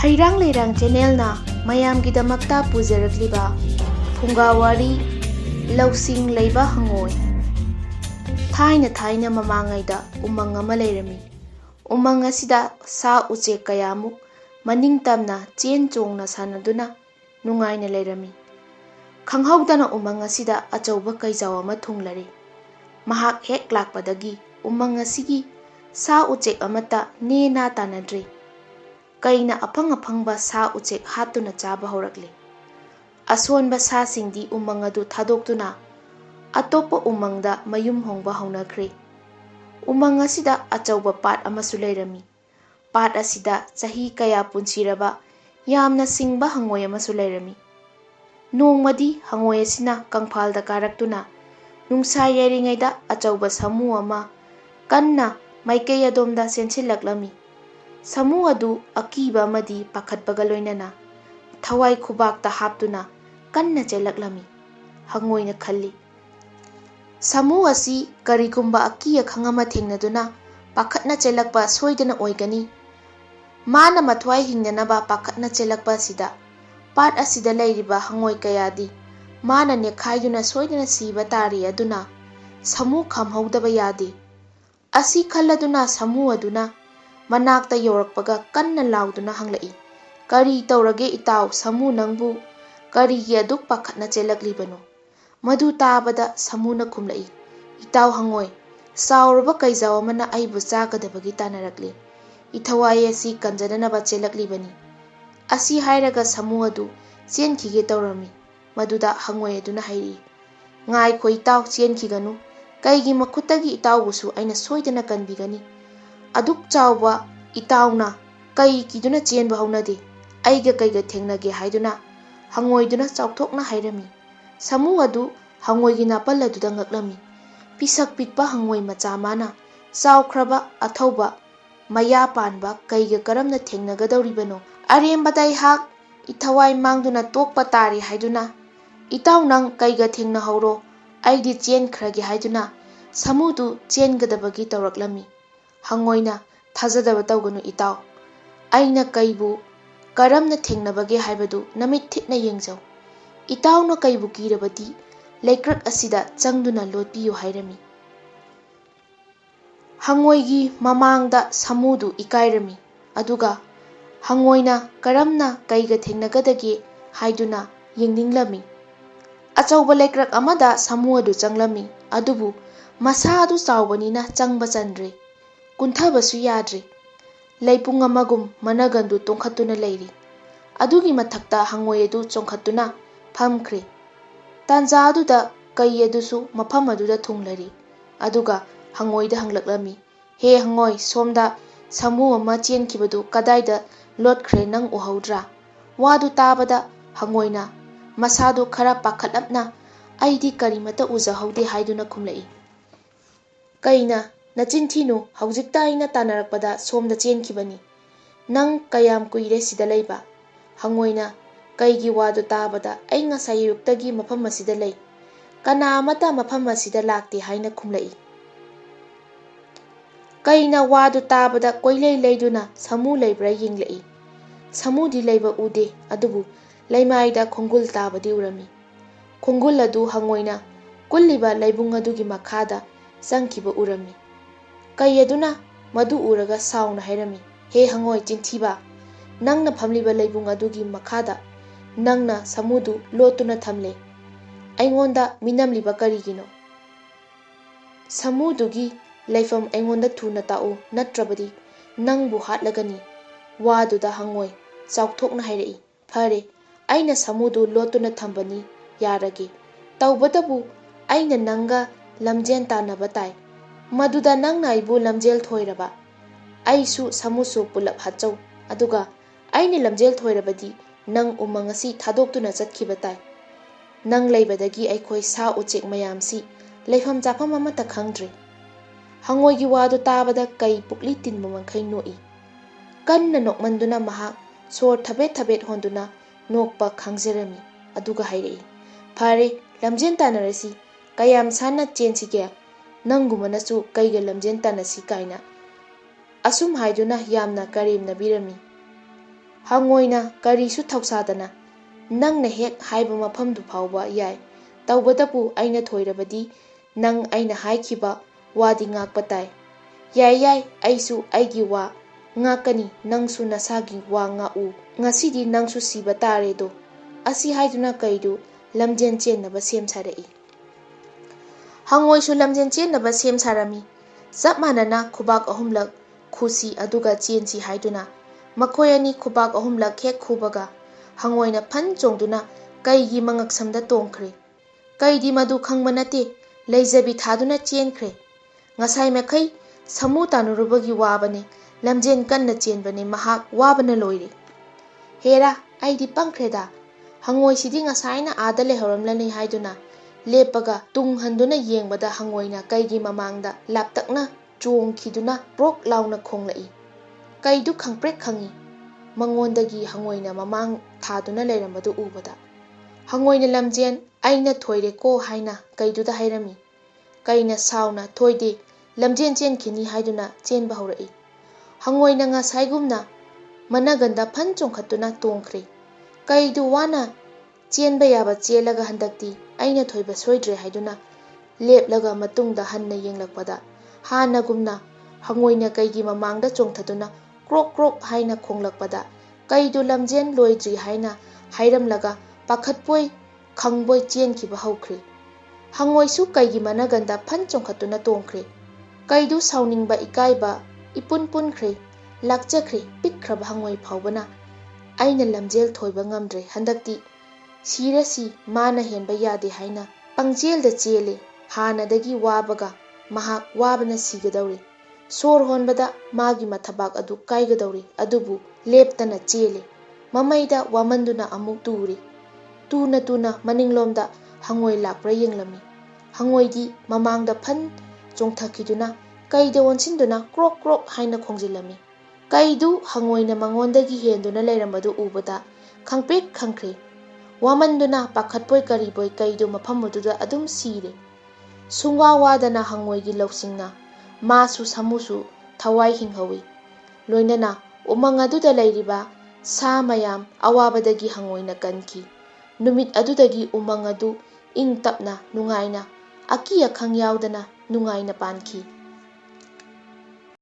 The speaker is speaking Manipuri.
ꯍꯩꯔꯥꯡ ꯂꯩꯔꯥꯡ ꯆꯦꯅꯦꯜꯅ ꯃꯌꯥꯝꯒꯤꯗꯃꯛꯇ ꯄꯨꯖꯔꯛꯂꯤꯕ ꯐꯨꯡꯒꯥ ꯋꯥꯔꯤ ꯂꯧꯁꯤꯡ ꯂꯩꯕ ꯍꯪꯉꯣꯏ꯫ ꯊꯥꯏꯅ ꯃꯃꯥꯡꯉꯩꯗ ꯎꯃꯪ ꯑꯃ ꯂꯩꯔꯝꯃꯤ꯫ ꯎꯃꯪ ꯑꯁꯤꯗ ꯁꯥ ꯎꯆꯦꯛ ꯀꯌꯥꯃꯨꯛ ꯃꯅꯤꯡꯇꯝꯅ ꯆꯦꯟ ꯆꯣꯡꯅ ꯁꯥꯟꯅꯗꯨꯅ ꯅꯨꯡꯉꯥꯏꯅ ꯂꯩꯔꯝꯃꯤ꯫ ꯈꯪꯍꯧꯗꯅ ꯎꯃꯪ ꯑꯁꯤꯗ ꯑꯆꯧꯕ ꯀꯩꯖꯥꯎ ꯑꯃ ꯊꯨꯡꯂꯔꯦ꯫ ꯃꯍꯥꯛ ꯍꯦꯛ ꯂꯥꯛꯄꯗꯒꯤ ꯎꯃꯪ ꯑꯁꯤꯒꯤ ꯁꯥ ꯎꯆꯦꯛ ꯑꯃꯠꯇ ꯅꯦ-ꯅꯥ ꯇꯥꯅꯗ꯭ꯔꯦ꯫ ꯀꯩꯅ ꯑꯐꯪ-ꯑꯐꯪꯕ ꯁꯥ ꯎꯆꯦꯛ ꯍꯥꯠꯇꯨꯅ ꯆꯥꯕ ꯍꯧꯔꯛꯂꯦ꯫ ꯑꯁꯣꯟꯕ ꯁꯥꯁꯤꯡꯗꯤ ꯎꯃꯪ ꯑꯗꯨ ꯊꯥꯗꯣꯛꯇꯨꯅ ꯑꯇꯣꯞꯄ ꯎꯃꯪꯗ ꯃꯌꯨꯝ ꯍꯣꯡꯕ ꯍꯧꯅꯈ꯭ꯔꯦ꯫ ꯎꯃꯪ ꯑꯁꯤꯗ ꯑꯆꯧꯕ ꯄꯥꯠ ꯑꯃꯁꯨ ꯂꯩꯔꯝꯃꯤ꯫ ꯄꯥꯠ ꯑꯁꯤꯗ ꯆꯍꯤ ꯀꯌా ꯄꯨꯟꯁꯤꯔꯕ ꯌꯥꯝꯅ ꯁꯤꯡꯕ ꯍꯪꯉꯣꯏ ꯑꯃꯁꯨ ꯂꯩꯔꯝꯃꯤ꯫ ꯅꯣꯡꯃꯗꯤ ꯍꯪꯉꯣꯏ ꯑꯁꯤꯅ ꯀꯪꯐꯥꯜꯗ ꯀꯥꯔꯛꯇꯨꯅ ꯅꯨꯡꯁꯥ ꯌꯩꯔꯤꯉꯩꯗ ꯑꯆꯧꯕ ꯁꯥꯃꯨ ꯑꯃ ꯀꯟꯅ ꯃꯥꯏꯀꯩ ꯑꯗꯣꯝꯗ ꯆꯦꯟꯁꯤꯜꯂꯛꯂꯝꯃꯤ꯫ ꯁꯥꯃꯨ ꯑꯗꯨ ꯑꯀꯤꯕ ꯑꯃꯗꯤ ꯄꯥꯈꯠꯄꯒ ꯂꯣꯏꯅꯅ ꯊꯋꯥꯏ ꯈꯨꯕꯥꯛꯇ ꯍꯥꯞꯇꯨꯅ ꯀꯟꯅ ꯆꯦꯜꯂꯛꯂꯝꯃꯤ꯫ ꯍꯪꯉꯣꯏꯅ ꯈꯜꯂꯤ, ꯁꯥꯃꯨ ꯑꯁꯤ ꯀꯔꯤꯒꯨꯝꯕ ꯑꯀꯤ ꯑꯈꯪ ꯑꯃ ꯊꯦꯡꯅꯗꯨꯅ ꯄꯥꯈꯠꯅ ꯆꯦꯜꯂꯛꯄ ꯁꯣꯏꯗꯅ ꯑꯣꯏꯒꯅꯤ꯫ ꯃꯥꯅ ꯃꯊ꯭ꯋꯥꯏ ꯍꯤꯡꯅꯅꯕ ꯄꯥꯈꯠꯅ ꯆꯦꯜꯂꯛꯄ ꯑꯁꯤꯗ ꯄꯥꯠ ꯑꯁꯤꯗ ꯂꯩꯔꯤꯕ ꯍꯪꯉꯣꯏ ꯀꯌꯥꯗꯤ ꯃꯥꯅ ꯅꯦꯛꯈꯥꯏꯗꯨꯅ ꯁꯣꯏꯗꯅ ꯁꯤꯕ ꯇꯥꯔꯦ, ꯑꯗꯨꯅ ꯁꯥꯃꯨ ꯈꯝꯍꯧꯗꯕ ꯌꯥꯗꯦ꯫ ꯑꯁꯤ ꯈꯜꯂꯗꯨꯅ ꯁꯥꯃꯨ ꯑꯗꯨꯅ ꯃꯅꯥꯛꯇ ꯌꯧꯔꯛꯄꯒ ꯀꯟꯅ ꯂꯥꯎꯗꯨꯅ ꯍꯪꯂꯛꯏ, "ꯀꯔꯤ ꯇꯧꯔꯒꯦ ꯏꯇꯥꯎ ꯁꯥꯃꯨ, ꯅꯪꯕꯨ ꯀꯔꯤꯒꯤ ꯑꯗꯨꯛ ꯄꯥꯈꯠꯅ ꯆꯦꯜꯂꯛꯂꯤꯕꯅꯣ?" ꯃꯗꯨ ꯇꯥꯕꯗ ꯁꯥꯃꯨꯅ ꯈꯨꯝꯂꯛꯏ, "ꯏꯇꯥꯎ ꯍꯪꯉꯣꯏ, ꯆꯥꯎꯔꯕ ꯀꯩꯖꯥꯎ ꯑꯃꯅ ꯑꯩꯕꯨ ꯆꯥꯒꯗꯕꯒꯤ ꯇꯥꯟꯅꯔꯛꯂꯦ꯫ ꯏꯊꯋꯥꯏ ꯑꯁꯤ ꯀꯟꯖꯅꯅꯕ ꯆꯦꯜꯂꯛꯂꯤꯕꯅꯤ." ꯑꯁꯤ ꯍꯥꯏꯔꯒ ꯁꯥꯃꯨ ꯑꯗꯨ ꯆꯦꯟꯈꯤꯒꯦ ꯇꯧꯔꯝꯃꯤ꯫ ꯃꯗꯨꯗ ꯍꯪꯉꯣꯏ ꯑꯗꯨꯅ ꯍꯥꯏꯔꯛꯏ, "ꯉꯥꯏꯈꯣ ꯏꯇꯥꯎ, ꯆꯦꯟꯈꯤꯒꯅꯨ꯫ ꯀꯩꯒꯤ ꯃꯈꯨꯠꯇꯒꯤ ꯏꯇꯥꯎꯕꯨꯁꯨ ꯑꯩꯅ ꯁꯣꯏꯗꯅ ꯀꯟꯕꯤꯒꯅꯤ꯫ ꯑꯗꯨꯛ ꯆꯥꯎꯕ ꯏꯇꯥꯎꯅ ꯀꯩ ꯀꯤꯗꯨꯅ ꯆꯦꯟꯕ ꯍꯧꯅꯗꯦ? ꯑꯩꯒ ꯀꯩꯒ ꯊꯦꯡꯅꯒꯦ?" ꯍꯥꯏꯗꯨꯅ ꯍꯪꯉꯣꯏꯗꯨꯅ ꯆꯥꯎꯊꯣꯛꯅ ꯍꯥꯏꯔꯝꯃꯤ꯫ ꯁꯥꯃꯨ ꯑꯗꯨ ꯍꯪꯉꯣꯏꯒꯤ ꯅꯥꯄꯜ ꯑꯗꯨꯗ ꯉꯛꯂꯝꯃꯤ꯫ ꯄꯤꯁꯛ ꯄꯤꯛꯄ ꯍꯪꯉꯣꯏ ꯃꯆꯥ ꯃꯥꯅ ꯆꯥꯎꯈ꯭ꯔꯕ, ꯑꯊꯧꯕ, ꯃꯌꯥ ꯄꯥꯟꯕ ꯀꯩꯒ ꯀꯔꯝꯅ ꯊꯦꯡꯅꯒꯗꯧꯔꯤꯕꯅꯣ? ꯑꯔꯦꯝꯕꯗ ꯑꯩꯍꯥꯛ ꯏꯊꯋꯥꯏ ꯃꯥꯡꯗꯨꯅ ꯇꯣꯛꯄ ꯇꯥꯔꯦ ꯍꯥꯏꯗꯨꯅ, "ꯏꯇꯥꯎ ꯅꯪ ꯀꯩꯒ ꯊꯦꯡꯅꯍꯧꯔꯣ, ꯑꯩꯗꯤ ꯆꯦꯟꯈ꯭ꯔꯒꯦ" ꯍꯥꯏꯗꯨꯅ ꯁꯥꯃꯨꯗꯨ ꯆꯦꯟꯒꯗꯕꯒꯤ ꯇꯧꯔꯛꯂꯝꯃꯤ꯫ ꯍꯪꯉꯣꯏꯅ, "ꯊꯥꯖꯗꯕ ꯇꯧꯒꯅꯨ ꯏꯇꯥꯎ꯫ ꯑꯩꯅ ꯀꯩꯕꯨ ꯀꯔꯝꯅ ꯊꯦꯡꯅꯕꯒꯦ ꯍꯥꯏꯕꯗꯨ ꯅꯃꯤꯠ ꯊꯤꯠꯅ ꯌꯦꯡꯖꯧ꯫ ꯏꯇꯥꯎꯅ ꯀꯩꯕꯨ ꯀꯤꯔꯕꯗꯤ ꯂꯩꯀ꯭ꯔꯛ ꯑꯁꯤꯗ ꯆꯪꯗꯨꯅ ꯂꯣꯠꯄꯤꯌꯨ" ꯍꯥꯏꯔꯝꯃꯤ꯫ ꯍꯪꯉꯣꯏꯒꯤ ꯃꯃꯥꯡꯗ ꯁꯥꯃꯨꯗꯨ ꯏꯀꯥꯏꯔꯝꯃꯤ꯫ ꯑꯗꯨꯒ ꯍꯪꯉꯣꯏꯅ ꯀꯔꯝꯅ ꯀꯩꯒ ꯊꯦꯡꯅꯒꯗꯒꯦ ꯍꯥꯏꯗꯨꯅ ꯌꯦꯡꯅꯤꯡꯂꯝꯃꯤ꯫ ꯑꯆꯧꯕ ꯂꯩꯀ꯭ꯔꯛ ꯑꯃꯗ ꯁꯥꯃꯨ ꯑꯗꯨ ꯆꯪꯂꯝꯃꯤ꯫ ꯑꯗꯨꯕꯨ ꯃꯁꯥ ꯑꯗꯨ ꯆꯥꯎꯕꯅꯤꯅ ꯆꯪꯕ ꯆꯟꯗ꯭ꯔꯦ, ꯀꯨꯟꯊꯕꯁꯨ ꯌꯥꯗ꯭ꯔꯦ꯫ ꯂꯩꯄꯨꯡ ꯑꯃꯒꯨꯝ ꯃꯅꯒꯟꯗꯨ ꯇꯣꯡꯈꯠꯇꯨꯅ ꯂꯩꯔꯤ꯫ ꯑꯗꯨꯒꯤ ꯃꯊꯛꯇ ꯍꯪꯉꯣꯏ ꯑꯗꯨ ꯆꯣꯡꯈꯠꯇꯨꯅ ꯐꯝꯈ꯭ꯔꯦ꯫ ꯇꯥꯟꯖꯥ ꯑꯗꯨꯗ ꯀꯩ ꯑꯗꯨꯁꯨ ꯃꯐꯝ ꯑꯗꯨꯗ ꯊꯨꯡꯂꯔꯤ꯫ ꯑꯗꯨꯒ ꯍꯪꯉꯣꯏꯗ ꯍꯪꯂꯛꯂꯝꯃꯤ, "ꯍꯦ ꯍꯪꯉꯣꯏ, ꯁꯣꯝꯗ ꯁꯥꯃꯨ ꯑꯃ ꯆꯦꯟꯈꯤꯕꯗꯨ ꯀꯗꯥꯏꯗ ꯂꯣꯠꯈ꯭ꯔꯦ ꯅꯪ ꯎꯍꯧꯗ꯭ꯔꯥ?" ꯋꯥꯗꯨ ꯇꯥꯕꯗ ꯍꯪꯉꯣꯏꯅ ꯃꯁꯥꯗꯨ ꯈꯔ ꯄꯥꯈꯠꯂꯞꯅ, "ꯑꯩꯗꯤ ꯀꯔꯤꯃꯠꯇ ꯎꯖꯍꯧꯗꯦ" ꯍꯥꯏꯗꯨꯅ ꯈꯨꯝꯂꯛꯏ꯫ "ꯀꯩꯅ? ꯅꯆꯤꯟ ꯊꯤꯅꯨ, ꯍꯧꯖꯤꯛꯇ ꯑꯩꯅ ꯇꯥꯟꯅꯔꯛꯄꯗ ꯁꯣꯝꯗ ꯆꯦꯟꯈꯤꯕꯅꯤ꯫ ꯅꯪ ꯀꯌꯥꯝ ꯀꯨꯏꯔꯦ ꯁꯤꯗ ꯂꯩꯕ?" ꯍꯪꯉꯣꯏꯅ ꯀꯩꯒꯤ ꯋꯥꯗꯨ ꯇꯥꯕꯗ, "ꯑꯩ ꯉꯁꯥꯏ ꯑꯌꯨꯛꯇꯒꯤ ꯃꯐꯝ ꯑꯁꯤꯗ ꯂꯩ, ꯀꯅꯥ ꯑꯃꯠꯇ ꯃꯐꯝ ꯑꯁꯤꯗ ꯂꯥꯛꯇꯦ" ꯍꯥꯏꯅ ꯈꯨꯝꯂꯛꯏ꯫ ꯀꯩꯅ ꯋꯥꯗꯨ ꯇꯥꯕꯗ ꯀꯣꯏꯂꯩ ꯂꯩꯗꯨꯅ ꯁꯥꯃꯨ ꯂꯩꯕ꯭ꯔꯥ ꯌꯦꯡꯂꯛꯏ꯫ ꯁꯥꯃꯨꯗꯤ ꯂꯩꯕ ꯎꯗꯦ, ꯑꯗꯨꯕꯨ ꯂꯩꯃꯥꯏꯗ ꯈꯣꯡꯒꯨꯜ ꯇꯥꯕꯗꯤ ꯎꯔꯝꯃꯤ꯫ ꯈꯣꯡꯒꯨꯜ ꯑꯗꯨ ꯍꯪꯉꯣꯏꯅ ꯀꯨꯜꯂꯤꯕ ꯂꯩꯕꯨꯡ ꯑꯗꯨꯒꯤ ꯃꯈꯥꯗ ꯆꯪꯈꯤꯕ ꯎꯔꯝꯃꯤ꯫ ꯀꯩ ꯑꯗꯨꯅ ꯃꯗꯨ ꯎꯔꯒ ꯁꯥꯎꯅ ꯍꯥꯏꯔꯝꯃꯤ, "ꯍꯦ ꯍꯪꯉꯣꯏ ꯆꯤꯟꯊꯤꯕ! ꯅꯪꯅ ꯐꯝꯂꯤꯕ ꯂꯩꯕꯨꯡ ꯑꯗꯨꯒꯤ ꯃꯈꯥꯗ ꯅꯪꯅ ꯁꯥꯃꯨꯗꯨ ꯂꯣꯠꯇꯨꯅ ꯊꯝꯂꯦ꯫ ꯑꯩꯉꯣꯟꯗ ꯃꯤꯅꯝꯂꯤꯕ ꯀꯔꯤꯒꯤꯅꯣ? ꯁꯥꯃꯨꯗꯨꯒꯤ ꯂꯩꯐꯝ ꯑꯩꯉꯣꯟꯗ ꯊꯨꯅ ꯇꯥꯛꯎ, ꯅꯠꯇ꯭ꯔꯕꯗꯤ ꯅꯪꯕꯨ ꯍꯥꯠꯂꯒꯅꯤ." ꯋꯥꯗꯨꯗ ꯍꯪꯉꯣꯏ ꯆꯥꯎꯊꯣꯛꯅ ꯍꯥꯏꯔꯛꯏ, "ꯐꯔꯦ, ꯑꯩꯅ ꯁꯥꯃꯨꯗꯨ ꯂꯣꯠꯇꯨꯅ ꯊꯝꯕꯅꯤ, ꯌꯥꯔꯒꯦ꯫ ꯇꯧꯕꯇꯕꯨ ꯑꯩꯅ ꯅꯪꯒ ꯂꯝꯖꯦꯜ ꯇꯥꯟꯅꯕ ꯇꯥꯏ꯫ ꯃꯗꯨꯗ ꯅꯪꯅ ꯑꯩꯕꯨ ꯂꯝꯖꯦꯜ ꯊꯣꯏꯔꯕ ꯑꯩꯁꯨ ꯁꯥꯃꯨꯁꯨ ꯄꯨꯂꯞ ꯍꯥꯠꯆꯧ꯫ ꯑꯗꯨꯒ ꯑꯩꯅ ꯂꯝꯖꯦꯜ ꯊꯣꯏꯔꯕꯗꯤ ꯅꯪ ꯎꯃꯪ ꯑꯁꯤ ꯊꯥꯗꯣꯛꯇꯨꯅ ꯆꯠꯈꯤꯕ ꯇꯥꯏ꯫ ꯅꯪ ꯂꯩꯕꯗꯒꯤ ꯑꯩꯈꯣꯏ ꯁꯥ ꯎꯆꯦꯛ ꯃꯌꯥꯝꯁꯤ ꯂꯩꯐꯝ ꯆꯥꯐꯝ ꯑꯃꯠꯇ ꯈꯪꯗ꯭ꯔꯦ." ꯍꯪꯉꯣꯏꯒꯤ ꯋꯥꯗꯨ ꯇꯥꯕꯗ ꯀꯩ ꯄꯨꯛꯂꯤ ꯇꯤꯟꯕ ꯃꯈꯩ ꯅꯣꯛꯏ꯫ ꯀꯟꯅ ꯅꯣꯛꯃꯟꯗꯨꯅ ꯃꯍꯥꯛ ꯁꯣꯔ ꯊꯕꯦꯠ ꯊꯕꯦꯠ ꯍꯣꯟꯗꯨꯅ ꯅꯣꯛꯄ ꯈꯥꯡꯖꯔꯝꯃꯤ꯫ ꯑꯗꯨꯒ ꯍꯥꯏꯔꯛꯏ, "ꯐꯔꯦ, ꯂꯝꯖꯦꯜ ꯇꯥꯟꯅꯔꯁꯤ꯫ ꯀꯌꯥꯝ ꯁꯥꯟꯅ ꯆꯦꯟꯁꯤꯒꯦ? ꯅꯪꯒꯨꯝꯕꯅꯁꯨ ꯀꯩꯒ ꯂꯝꯖꯦꯜ ꯇꯥꯟꯅꯁꯤ ꯀꯥꯏꯅ." ꯑꯁꯨꯝ ꯍꯥꯏꯗꯨꯅ ꯌꯥꯝꯅ ꯀꯔꯦꯝꯅꯕꯤꯔꯝꯃꯤ꯫ Hangoi karisu thausadana nang na hek haiba mafamdu phauba yai tawbadapu aina thoirabadi nang aina haikiba wadi ngakpa tai yai aisu aigi wa ngakani nangsu nasagi wa ngau ngasidi nangsu siba tare do asi haiduna kaidu lamjen chennaba sem sarai Hangoi su lamjen chennaba sem sarami chap manana khubak ahumlak khusi aduga chensi haiduna makoi ani khubak ahumlak hek khubaga Hangoi na phan chongduna kaigi mangaksamda tongkhre kaidi madu khangba nate leijabi thaduna chenkhre ngasai makai samu tanurubagi wabane lamjen kanna chenbane mahak wabana loire hera aidi pangkhreda Hangoi sidi ngasaina ada lehoramlani haiduna lepaga tung handuna yengbada Hangoi na kaigi mamangda laptakna chongkhiduna prok launa khonglai kaidu khangprek khangi mangondagi Hangoi na mamang thaduna leirambadu ubada Hangoi na lamjen aina thoire ko haina kaiduda hairami kaina sauna thoide lamjen chenkhini haiduna chenba haurai Hangoi na ngasaigumna managanda phan chongkhatuna tongkhre kaidu wana chenba yaba chelaga handakti aina thoiba soidre haiduna leplaga matungda hanna yenglakpada hanagumna Hangoi na kaigi mamangda chongthaduna krok krok haina khonglakpada kaidu lamjen loidri haina hairamlaga pakhatpoi khangboi chenkhiba haukhre Hangoi su kaigi managanda phan chongkhatuna tongkhre kaidu sauningba ikaiba ipunpunkhre lakchakhre pikhraba Hangoi phaubana aina lamjel thoiba ngamdre handakti sirasi mana henba yade haina pangjelda chele hanadagi wabaga mahak wabana sigadawre sor honbada magi mathabak adu kaigadawre adubu leptana chele mamaida wamanduna amuk tuna maninglomda Hangoi lakpra yenglami Hangoi gi mamangda phan chongthakiduna kaida wonsinduna krok krok haina khongjilami kaidu Hangoi na mangondagi henduna leirambadu ubada khangpek khangkhre wamanduna pakhatpoi kariboi kaidu mafammududa adum sire sungwa wadana Hangoi gi Lousingna masu samusu thawai hinghawi loinana umang aduda leiriba sa mayam awabadagi Hangoi na kanki numit adudagi umang adu ing tapna nungaina aki akhang yaudana nungaina panki